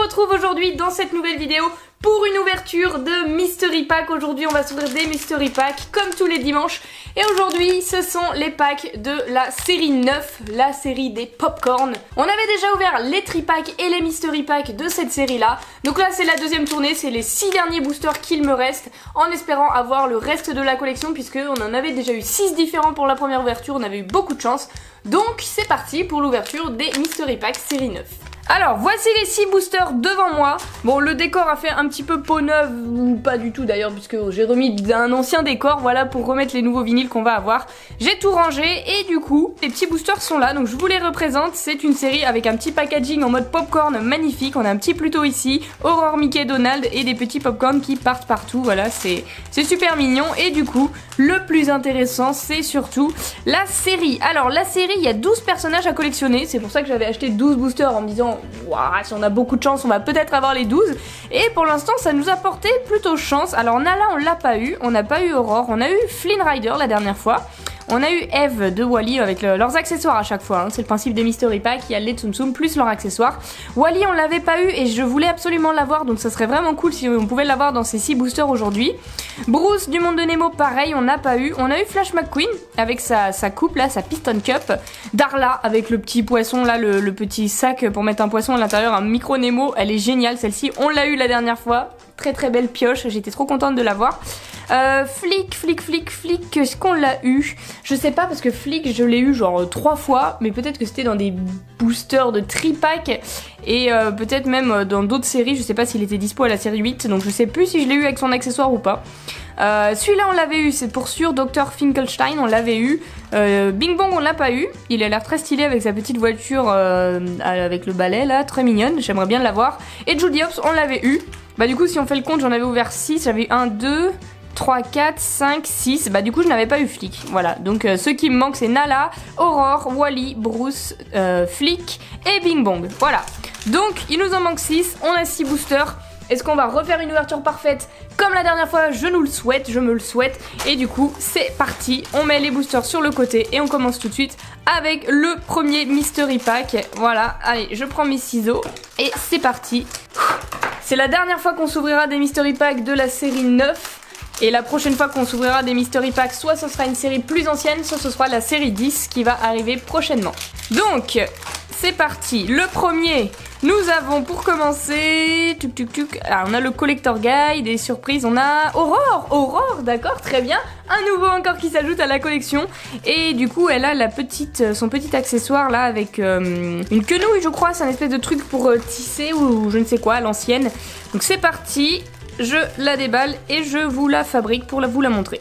retrouve aujourd'hui dans cette nouvelle vidéo pour une ouverture de Mystery Pack. Aujourd'hui on va s'ouvrir des Mystery Pack comme tous les dimanches. Et aujourd'hui ce sont les packs de la série 9, la série des popcorn. On avait déjà ouvert les tri-packs et les Mystery Pack de cette série là. Donc là c'est la deuxième tournée, c'est les 6 derniers boosters qu'il me reste, en espérant avoir le reste de la collection, puisque on en avait déjà eu 6 différents pour la première ouverture, on avait eu beaucoup de chance. Donc c'est parti pour l'ouverture des Mystery Pack série 9. Alors voici les 6 boosters devant moi. Bon, le décor a fait un petit peu peau neuve, ou pas du tout d'ailleurs, puisque j'ai remis un ancien décor, voilà, pour remettre les nouveaux vinyles qu'on va avoir. J'ai tout rangé et du coup les petits boosters sont là, donc je vous les représente. C'est une série avec un petit packaging en mode popcorn magnifique. On a un petit Pluto ici, Aurore, Mickey, Donald et des petits popcorn qui partent partout. Voilà, c'est super mignon. Et du coup le plus intéressant c'est surtout la série. Alors la série, il y a 12 personnages à collectionner, c'est pour ça que j'avais acheté 12 boosters en me disant waouh, si on a beaucoup de chance on va peut-être avoir les 12. Et pour l'instant ça nous a porté plutôt chance. Alors Nala on l'a pas eu, on n'a pas eu Aurore, on a eu Flynn Rider la dernière fois. On a eu Eve de Wally avec leurs accessoires à chaque fois, hein. C'est le principe des Mystery Pack, il y a les Tsum Tsum plus leurs accessoires. Wally on l'avait pas eu et je voulais absolument l'avoir, donc ça serait vraiment cool si on pouvait l'avoir dans ces 6 boosters aujourd'hui. Bruce du monde de Nemo pareil, on n'a pas eu. On a eu Flash McQueen avec sa coupe là, sa Piston Cup. Darla avec le petit poisson là, le petit sac pour mettre un poisson à l'intérieur, un micro Nemo, elle est géniale celle-ci, on l'a eu la dernière fois. Très très belle pioche, j'étais trop contente de l'avoir. Flick, est-ce qu'on l'a eu? Je sais pas parce que Flick je l'ai eu genre 3 fois, mais peut-être que c'était dans des boosters de tri-pack et peut-être même dans d'autres séries, je sais pas s'il était dispo à la série 8, donc je sais plus si je l'ai eu avec son accessoire ou pas. Celui-là on l'avait eu, c'est pour sûr, Dr Finkelstein on l'avait eu. Bing Bong on l'a pas eu, il a l'air très stylé avec sa petite voiture avec le balai là, très mignonne, j'aimerais bien l'avoir. Et Judy Hopps on l'avait eu. Bah du coup si on fait le compte j'en avais ouvert 6, j'avais eu 1, 2, 3, 4, 5, 6, bah du coup je n'avais pas eu Flick, voilà, donc ce qui me manque c'est Nala, Aurore, Wally, Bruce, Flick et Bing Bong, voilà. Donc il nous en manque 6, on a 6 boosters. Est-ce qu'on va refaire une ouverture parfaite comme la dernière fois? Je nous le souhaite, je me le souhaite. Et du coup c'est parti, on met les boosters sur le côté et on commence tout de suite avec le premier Mystery Pack. Voilà, allez je prends mes ciseaux et c'est parti. C'est la dernière fois qu'on s'ouvrira des Mystery Pack de la série 9. Et la prochaine fois qu'on s'ouvrira des Mystery Packs, soit ce sera une série plus ancienne, soit ce sera la série 10 qui va arriver prochainement. Donc, c'est parti. Le premier, nous avons pour commencer... Alors, on a le Collector Guide, des surprises, on a Aurore, d'accord, très bien. Un nouveau encore qui s'ajoute à la collection. Et du coup, elle a son petit accessoire là avec une quenouille, je crois. C'est un espèce de truc pour tisser ou je ne sais quoi, à l'ancienne. Donc c'est parti. Je la déballe et je vous la fabrique pour vous la montrer.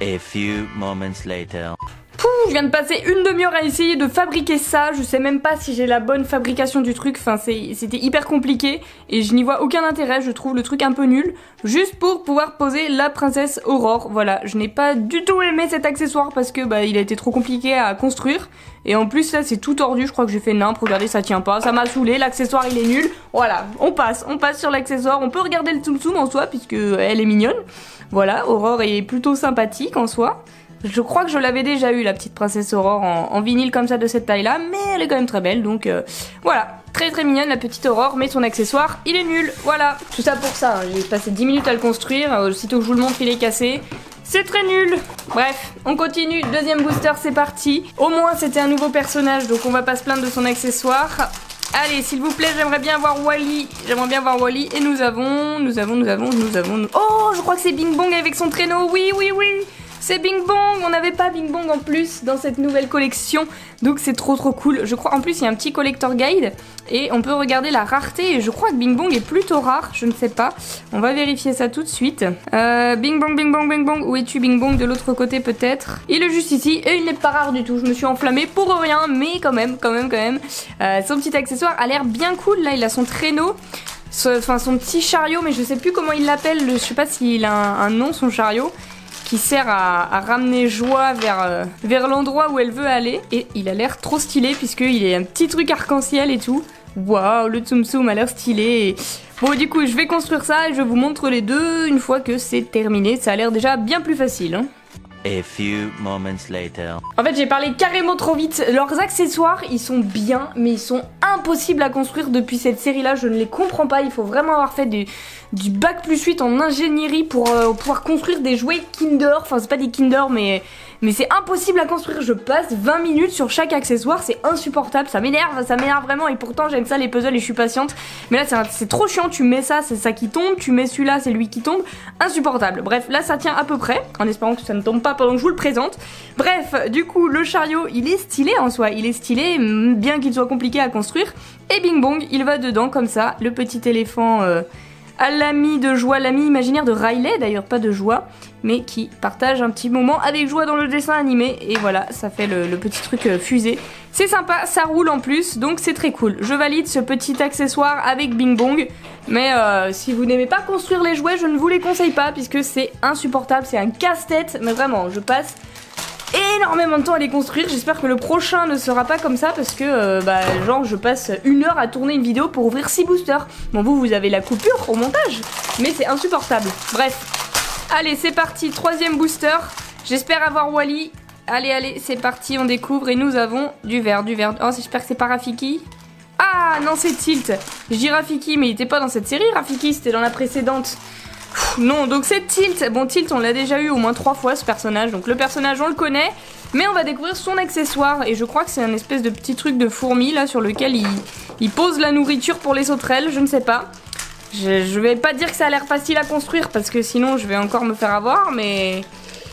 A few moments later. Pouh, je viens de passer une demi-heure à essayer de fabriquer ça. Je sais même pas si j'ai la bonne fabrication du truc. Enfin, c'était hyper compliqué et je n'y vois aucun intérêt. Je trouve le truc un peu nul. Juste pour pouvoir poser la princesse Aurore. Voilà, je n'ai pas du tout aimé cet accessoire parce que bah, il a été trop compliqué à construire. Et en plus là c'est tout tordu, je crois que j'ai fait nimp, regardez ça tient pas, ça m'a saoulé, l'accessoire il est nul. Voilà, on passe sur l'accessoire, on peut regarder le Tsum Tsum en soi puisque elle est mignonne. Voilà, Aurore est plutôt sympathique en soi. Je crois que je l'avais déjà eu la petite princesse Aurore en vinyle comme ça de cette taille là, mais elle est quand même très belle donc voilà. Très très mignonne la petite Aurore, mais son accessoire il est nul, voilà. Tout ça pour ça, hein. J'ai passé 10 minutes à le construire, aussitôt que je vous le montre il est cassé. C'est très nul. Bref, on continue, deuxième booster, c'est parti. Au moins c'était un nouveau personnage, donc on va pas se plaindre de son accessoire. Allez, s'il vous plaît, j'aimerais bien voir Wally. Et nous avons... Oh, je crois que c'est Bing Bong avec son traîneau, oui. C'est Bing Bong, on n'avait pas Bing Bong en plus dans cette nouvelle collection, donc c'est trop cool. Je crois en plus il y a un petit collector guide et on peut regarder la rareté et je crois que Bing Bong est plutôt rare, je ne sais pas. On va vérifier ça tout de suite. Bing Bong, où es-tu Bing Bong? De l'autre côté peut-être. Il est juste ici et il n'est pas rare du tout, je me suis enflammée pour rien, mais quand même. Son petit accessoire a l'air bien cool, là il a son traîneau. Son petit chariot, mais je sais plus comment il l'appelle, je sais pas s'il a un nom son chariot. Qui sert à ramener Joie vers l'endroit où elle veut aller. Et il a l'air trop stylé puisqu'il est un petit truc arc-en-ciel et tout. Waouh, le Tsum Tsum a l'air stylé. Bon du coup je vais construire ça et je vous montre les deux une fois que c'est terminé. Ça a l'air déjà bien plus facile. Hein. A few moments later. En fait, j'ai parlé carrément trop vite. Leurs accessoires, ils sont bien, mais ils sont impossibles à construire depuis cette série-là. Je ne les comprends pas. Il faut vraiment avoir fait du bac plus 8 en ingénierie pour pouvoir construire des jouets Kinder. Enfin, c'est pas des Kinder, mais c'est impossible à construire. Je passe 20 minutes sur chaque accessoire. C'est insupportable. Ça m'énerve vraiment. Et pourtant, j'aime ça, les puzzles, et je suis patiente. Mais là, c'est trop chiant. Tu mets ça, c'est ça qui tombe. Tu mets celui-là, c'est lui qui tombe. Insupportable. Bref, là, ça tient à peu près. En espérant que ça ne tombe pas pendant que je vous le présente. Bref, du coup, le chariot, il est stylé en soi. Il est stylé, bien qu'il soit compliqué à construire. Et bing bong, il va dedans comme ça. Le petit éléphant à l'ami de joie, l'ami imaginaire de Riley, d'ailleurs pas de joie, mais qui partage un petit moment avec joie dans le dessin animé. Et voilà, ça fait le petit truc fusée. C'est sympa, ça roule en plus, donc c'est très cool. Je valide ce petit accessoire avec bing bong. Mais si vous n'aimez pas construire les jouets, je ne vous les conseille pas, puisque c'est insupportable, c'est un casse-tête. Mais vraiment, je passe énormément de temps à les construire. J'espère que le prochain ne sera pas comme ça, parce que genre je passe 1 heure à tourner une vidéo pour ouvrir 6 boosters. Bon, vous avez la coupure au montage, mais c'est insupportable. Bref, allez, c'est parti, 3e booster. J'espère avoir Wally. Allez, c'est parti, on découvre. Et nous avons du vert. Oh, j'espère que c'est pas Rafiki. Ah non, c'est Tilt. Je dis Rafiki, mais il était pas dans cette série. Rafiki, c'était dans la précédente. Non, donc c'est Tilt. Bon, Tilt, on l'a déjà eu au moins 3 fois, ce personnage. Donc le personnage, on le connaît. Mais on va découvrir son accessoire. Et je crois que c'est un espèce de petit truc de fourmi, là, sur lequel il pose la nourriture pour les sauterelles. Je ne sais pas. Je vais pas dire que ça a l'air facile à construire, parce que sinon, je vais encore me faire avoir. Mais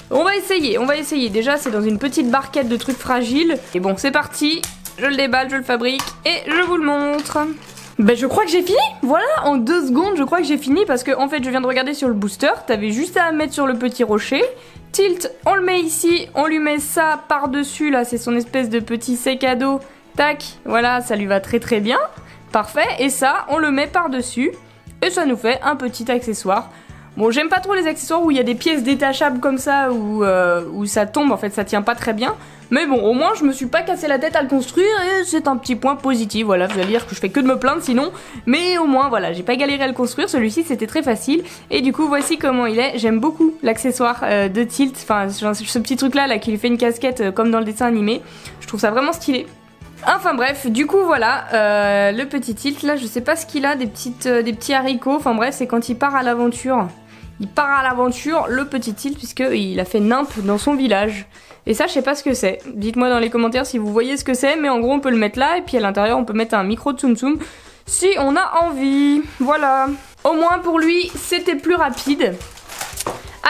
on va essayer. Déjà, c'est dans une petite barquette de trucs fragiles. Et bon, c'est parti. Je le déballe, je le fabrique. Et je vous le montre. Ben je crois que j'ai fini, voilà, en 2 secondes je crois que j'ai fini, parce que en fait je viens de regarder sur le booster, t'avais juste à mettre sur le petit rocher. Tilt, on le met ici, on lui met ça par dessus, là c'est son espèce de petit sac à dos, tac, voilà, ça lui va très très bien, parfait, et ça on le met par dessus, et ça nous fait un petit accessoire. Bon, j'aime pas trop les accessoires où il y a des pièces détachables comme ça, où ça tombe, en fait ça tient pas très bien. Mais bon, au moins je me suis pas cassé la tête à le construire et c'est un petit point positif. Voilà, vous allez dire que je fais que de me plaindre sinon. Mais au moins voilà, j'ai pas galéré à le construire, celui-ci c'était très facile. Et du coup voici comment il est. J'aime beaucoup l'accessoire de Tilt, enfin ce petit truc là qui lui fait une casquette comme dans le dessin animé. Je trouve ça vraiment stylé. Enfin bref, du coup voilà, le petit Tilt là, je sais pas ce qu'il a, des petits haricots. Enfin bref, c'est quand il part à l'aventure. Il part à l'aventure, le petit Tilt, puisqu'il a fait nymphe dans son village. Et ça, je sais pas ce que c'est. Dites-moi dans les commentaires si vous voyez ce que c'est, mais en gros, on peut le mettre là, et puis à l'intérieur, on peut mettre un micro Tsum Tsum, si on a envie. Voilà. Au moins, pour lui, c'était plus rapide.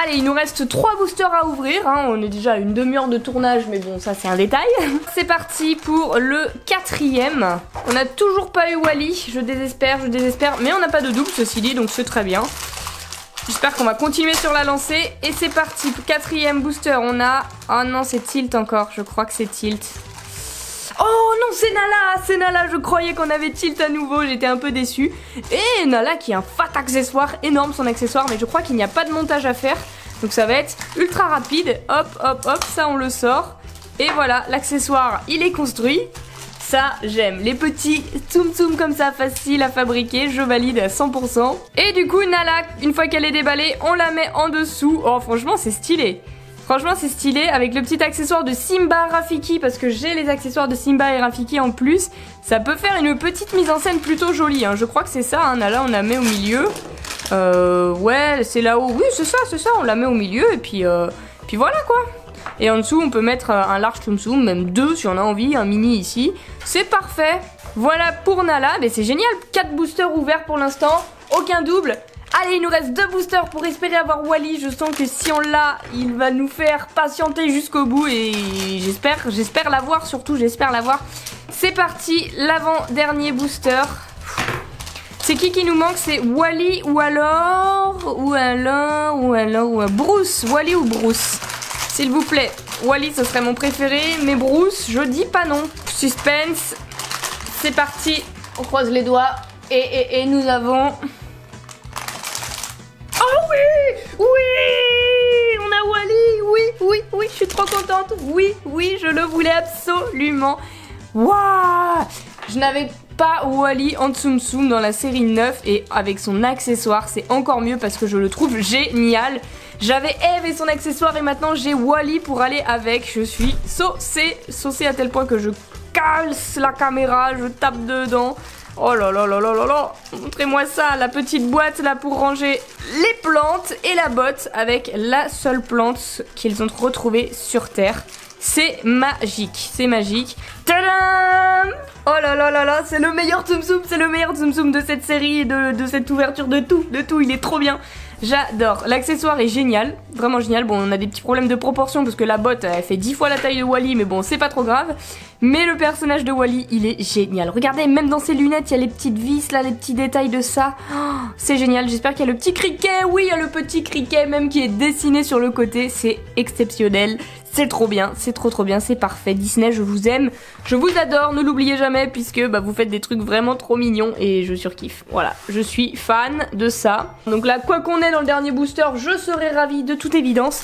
Allez, il nous reste 3 boosters à ouvrir, hein. On est déjà à une demi-heure de tournage, mais bon, ça, c'est un détail. C'est parti pour le 4e. On n'a toujours pas eu Wally, je désespère, mais on n'a pas de double, ceci dit, donc c'est très bien. J'espère qu'on va continuer sur la lancée. Et c'est parti, 4e booster, on a... Oh non, c'est Tilt encore, je crois que c'est Tilt. Oh non, c'est Nala, je croyais qu'on avait Tilt à nouveau, j'étais un peu déçue. Et Nala qui est un fat accessoire, énorme son accessoire, mais je crois qu'il n'y a pas de montage à faire. Donc ça va être ultra rapide, hop, ça on le sort. Et voilà, l'accessoire, il est construit. Ça, j'aime. Les petits Tsum Tsum comme ça, faciles à fabriquer, je valide à 100%. Et du coup, Nala, une fois qu'elle est déballée, on la met en dessous. Oh, franchement, c'est stylé. Franchement, c'est stylé, avec le petit accessoire de Simba Rafiki, parce que j'ai les accessoires de Simba et Rafiki en plus. Ça peut faire une petite mise en scène plutôt jolie, hein. Je crois que c'est ça, hein. Nala, on la met au milieu. Ouais, c'est là-haut. Oui, c'est ça, on la met au milieu, et puis voilà, quoi. Et en dessous, on peut mettre un large Tsum Tsum, même 2 si on a envie, un mini ici. C'est parfait. Voilà pour Nala, mais c'est génial. 4 boosters ouverts pour l'instant, aucun double. Allez, il nous reste 2 boosters pour espérer avoir Wally. Je sens que si on l'a, il va nous faire patienter jusqu'au bout. Et j'espère l'avoir, surtout j'espère l'avoir. C'est parti, l'avant-dernier booster. C'est qui nous manque? C'est Wally ou alors Bruce. Wally ou Bruce? S'il vous plaît, Wally ce serait mon préféré, mais Bruce, je dis pas non. Suspense, c'est parti, on croise les doigts, et nous avons... Oh oui, on a Wally, oui, je suis trop contente, oui, je le voulais absolument. Waouh, je n'avais pas Wally en Tsum Tsum dans la série 9 et avec son accessoire c'est encore mieux parce que je le trouve génial. J'avais Eve et son accessoire et maintenant j'ai Wally pour aller avec. Je suis saucée à tel point que je casse la caméra, je tape dedans. Oh là là là là là là. Montrez-moi ça, la petite boîte là pour ranger les plantes et la botte avec la seule plante qu'ils ont retrouvée sur Terre. C'est magique, c'est magique. Tadam! Oh là là là là, c'est le meilleur Tsum Tsum, c'est le meilleur Tsum Tsum de cette série, de cette ouverture, de tout, il est trop bien. J'adore, l'accessoire est génial, vraiment génial. Bon, on a des petits problèmes de proportion parce que la botte elle fait 10 fois la taille de Wally, mais bon, c'est pas trop grave. Mais le personnage de Wally, il est génial. Regardez, même dans ses lunettes, il y a les petites vis là, les petits détails de ça. Oh, c'est génial, j'espère qu'il y a le petit criquet. Oui, il y a le petit criquet même qui est dessiné sur le côté, c'est exceptionnel. C'est trop bien, c'est trop bien, c'est parfait. Disney, je vous aime, je vous adore, ne l'oubliez jamais puisque bah, vous faites des trucs vraiment trop mignons et je surkiffe. Voilà, je suis fan de ça. Donc là, quoi qu'on ait dans le dernier booster, je serai ravie de toute évidence.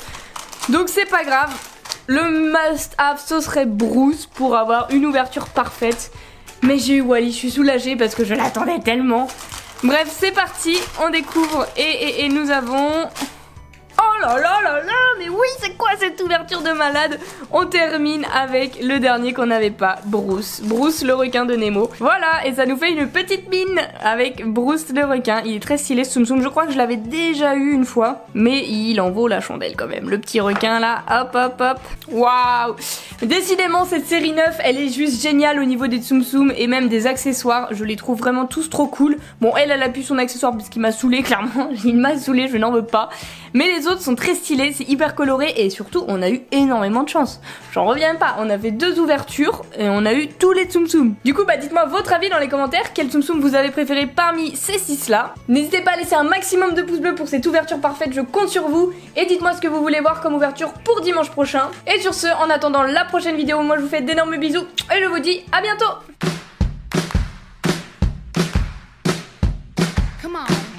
Donc c'est pas grave, le must-have ce serait Bruce pour avoir une ouverture parfaite. Mais j'ai eu Wally, je suis soulagée parce que je l'attendais tellement. Bref, c'est parti, on découvre et nous avons... Oh là là là là, mais oui, c'est quoi cette ouverture de malade? On termine avec le dernier qu'on n'avait pas, Bruce. Bruce le requin de Nemo. Voilà, et ça nous fait une petite mine avec Bruce le requin. Il est très stylé, Tsum Tsum. Je crois que je l'avais déjà eu une fois, mais il en vaut la chandelle quand même. Le petit requin là, hop hop hop. Waouh! Décidément, cette série 9, elle est juste géniale au niveau des Tsum Tsum et même des accessoires. Je les trouve vraiment tous trop cool. Bon, elle a pu son accessoire parce qu'il m'a saoulé, clairement. Il m'a saoulé, je n'en veux pas. Mais les autres sont très stylés, c'est hyper coloré et surtout on a eu énormément de chance. J'en reviens pas, on avait 2 ouvertures et on a eu tous les Tsum Tsum. Du coup bah dites-moi votre avis dans les commentaires, quel Tsum Tsum vous avez préféré parmi ces 6 là. N'hésitez pas à laisser un maximum de pouces bleus pour cette ouverture parfaite, je compte sur vous. Et dites-moi ce que vous voulez voir comme ouverture pour dimanche prochain. Et sur ce, en attendant la prochaine vidéo, moi je vous fais d'énormes bisous et je vous dis à bientôt. Come on.